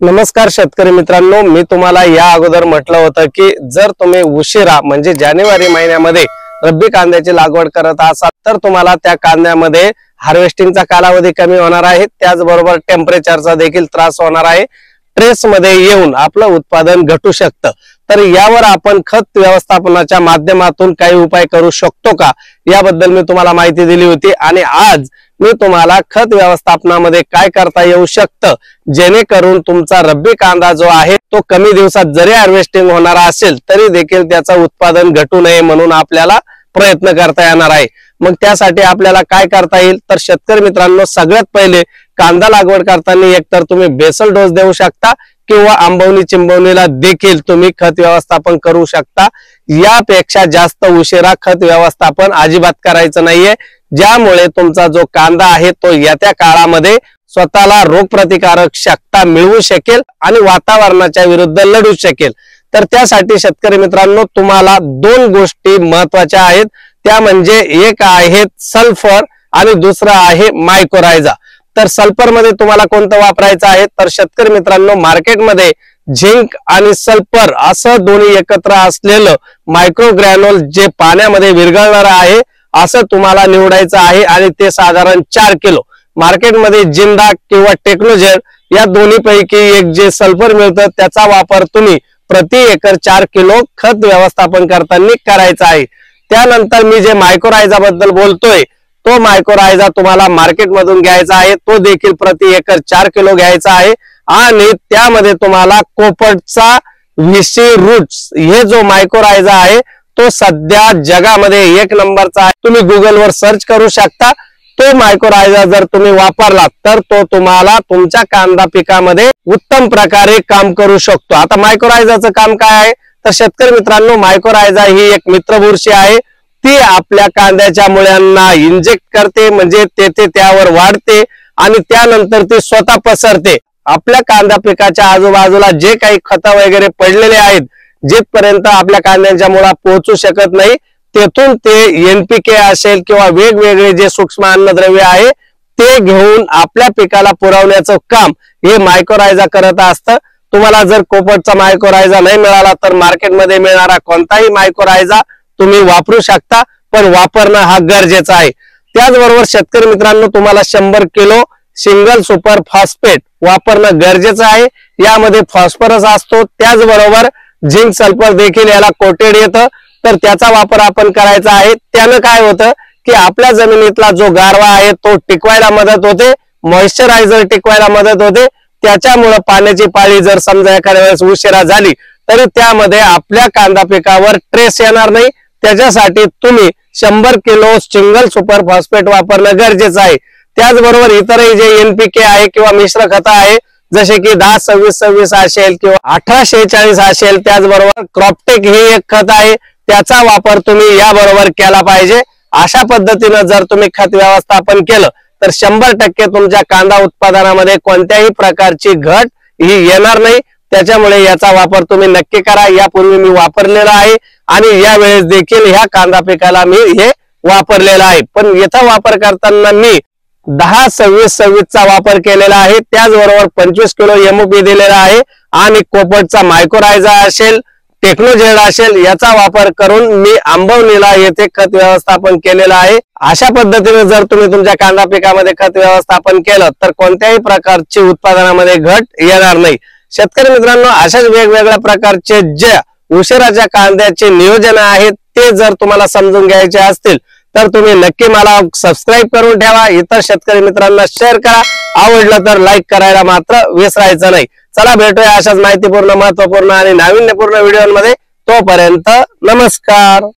नमस्कार शेतकरी मित्रांनो, मी तुम्हाला या अगोदर म्हटलं होतं की जर तुम्ही उशिरा म्हणजे जानेवारी महिन्यामध्ये रब्बी कांद्याची लागवड करत असाल तर तुम्हाला त्या कांद्यामध्ये हार्वेस्टिंगचा कालावधी कमी होणार आहे, त्याचबरोबर टेम्परेचरचा देखील त्रास होणार आहे, ट्रेस मध्ये येऊन आपलं उत्पादन घटू शकतं। तर यावर आपण खत व्यवस्थापनाच्या माध्यमातून काही उपाय करू शकतो का याबद्दल मी तुम्हाला माहिती दिली होती आणि आज मी तुम्हाला खत व्यवस्थापनामध्ये काय करता येऊ शकतं जेणेकरून तुमचा रब्बी कांदा जो आहे तो कमी दिवसात जरी हार्वेस्टिंग होणार असेल तरी देखील त्याचं उत्पादन घटू नये म्हणून आपल्याला प्रयत्न करता येणार आहे। मग त्यासाठी आपल्याला काय करता येईल तर शेतकरी मित्रांनो, सगळ्यात पहिले कांदा लागवड करताना एकतर तुम्ही बेसल डोस देऊ शकता किंवा आंबवणी चिंबवणीला देखील तुम्ही खत व्यवस्थापन करू शकता। यापेक्षा जास्त उशिरा खत व्यवस्थापन अजिबात करायचं नाहीये, ज्यामुळे तुमचा जो कांदा आहे तो येत्या काळामध्ये स्वतःला रोगप्रतिकारक क्षमता मिळवू शकेल आणि वातावरणाच्या विरुद्ध लढू शकेल। तर त्यासाठी शेतकरी मित्रांनो, तुम्हाला दोन गोष्टी महत्त्वाच्या आहेत, त्या म्हणजे एक आहे सल्फर आणि दुसरा आहे मायक्रोरायझा। तर सल्फर मध्ये तुम्हाला कोणतं वापरायचं आहे तर शेतकरी मित्रांनो, मार्केटमध्ये झिंक आणि सल्फर असं दोन्ही एकत्र असलेलं मायक्रोग्रॅन्युल जे पाण्यामध्ये विरघळणार आहे असं तुम्हाला निवडायचं आहे आणि ते साधारण 4 किलो मार्केटमध्ये जिंदा किंवा टेक्नोजेल या दोन्ही पैकी एक जे सल्फर मिळतं त्याचा वापर तुम्ही प्रति एकर 4 किलो खत व्यवस्थापन करताना करायचा आहे। त्यानंतर मी जे मायक्रोरायझा बद्दल बोलतोय तो मायक्रोरायझा तुम्हाला मार्केट मधून घ्यायचा आहे, तो देखील प्रति एकर 4 किलो घ्यायचा आहे आणि त्यामध्ये तुम्हाला कोपटचा व्हीसी रूट्स हे जो मायक्रोरायझा आहे तो सध्या जगामध्ये 1 नंबरचा आहे। तुम्ही गुगल वर सर्च करू शकता। तो मायक्रोरायझा जर तुम्ही वापरला तर तो तुम्हाला तुमच्या कांदा पिकामध्ये उत्तम प्रकारे काम करू शकतो। आता मायक्रोरायझाचं काम काय आहे तर शेतकरी मित्रांनो, मायक्रोरायझा ही एक मित्र बुरशी आहे, ती आपल्या कांद्याच्या मुळ्यांना इंजेक्ट करते, म्हणजे ते त्यावर वाढते आणि त्यानंतर ती स्वतः पसरते। आपल्या कांदा पिकाच्या आजूबाजूला जे काही खत वगैरे पडलेले आहेत, जिथपर्यंत आपल्या कांद्यांच्या मुळा पोहोचू शकत नाही तेथून ते एनपीके असेल किंवा वेगवेगळे जे सूक्ष्म अन्नद्रव्य आहे ते घेऊन आपल्या पिकाला पुरवण्याचं काम हे मायक्रोरायझा करत असतं। तुम्हाला जर कोपटचा मायक्रोरायझा नाही मिळाला तर मार्केटमध्ये मिळणारा कोणताही मायक्रोरायझा तुम्ही वापरू शकता, पण वापरणं हा गरजेचा आहे। त्याचबरोबर शेतकरी मित्रांनो, तुम्हाला 100 किलो सिंगल सुपर फॉस्फेट वापरणं गरजेचं आहे। यामध्ये फॉस्फरस असतो, त्याचबरोबर झिंक सल्फर देखील याला कोटेड येतं, तर त्याचा वापर आपण करायचा आहे। त्यानं काय होतं की आपल्या जमिनीतला जो गारवा आहे तो टिकवायला मदत होते, मॉइश्चरायझर टिकवायला मदत होते। त्याच्यामुळे पाण्याची पाळी जर समजा एखाद्या वेळेस उशिरा झाली तरी त्यामध्ये आपल्या कांदा पिकावर ट्रेस येणार नाही। त्याच्यासाठी तुम्ही 100 किलो सिंगल सुपर फॉस्फेट वापरणं गरजेचं आहे। त्याचबरोबर इतरही जे एनपीके आहे किंवा मिश्र खत आहे जसे की 10-26-26 असेल किंवा 18-46 असेल, त्याचबरोबर क्रॉपटेक हे एक खत आहे, त्याचा वापर तुम्ही याबरोबर केला पाहिजे। अशा पद्धतीने जर तुम्ही खत व्यवस्थापन केलं तर 100% तुमच्या कांदा उत्पादनामध्ये कोणत्याही प्रकारची घट ही येणार नाही। त्याच्यामुळे याचा वापर तुम्ही नक्की करा। यापूर्वी मी वापरलेला आहे आणि यावेळेस देखील ह्या कांदा पिकाला मी हे वापरलेला आहे, पण याचा वापर करताना मी 10-26-26 चा वापर केलेला आहे, त्याचबरोबर 25 किलो एमओपी दिलेला आहे आणि कोपटचा मायक्रोरायझा असेल, टेक्नोजेल असेल याचा वापर करून मी आंबवणीला येथे खत व्यवस्थापन केलेलं आहे। अशा पद्धतीने जर तुम्ही तुमच्या कांदा पिकामध्ये खत व्यवस्थापन केलं तर कोणत्याही प्रकारची उत्पादनामध्ये घट येणार नाही। शेतकरी मित्रांनो, अशाच वेगवेगळ्या प्रकारचे जे उशिराच्या कांद्याचे नियोजन आहेत ते जर तुम्हाला समजून घ्यायचे असतील तर तुम्ही नक्की मला सबस्क्राइब करून ठेवा, इतर शेतकरी मित्रांना शेअर करा, आवडलं तर लाईक करायला मात्र विसरायचं नाही। चला भेटूया अशाच माहितीपूर्ण, महत्त्वपूर्ण आणि नाविन्यपूर्ण व्हिडिओमध्ये। तोपर्यंत नमस्कार।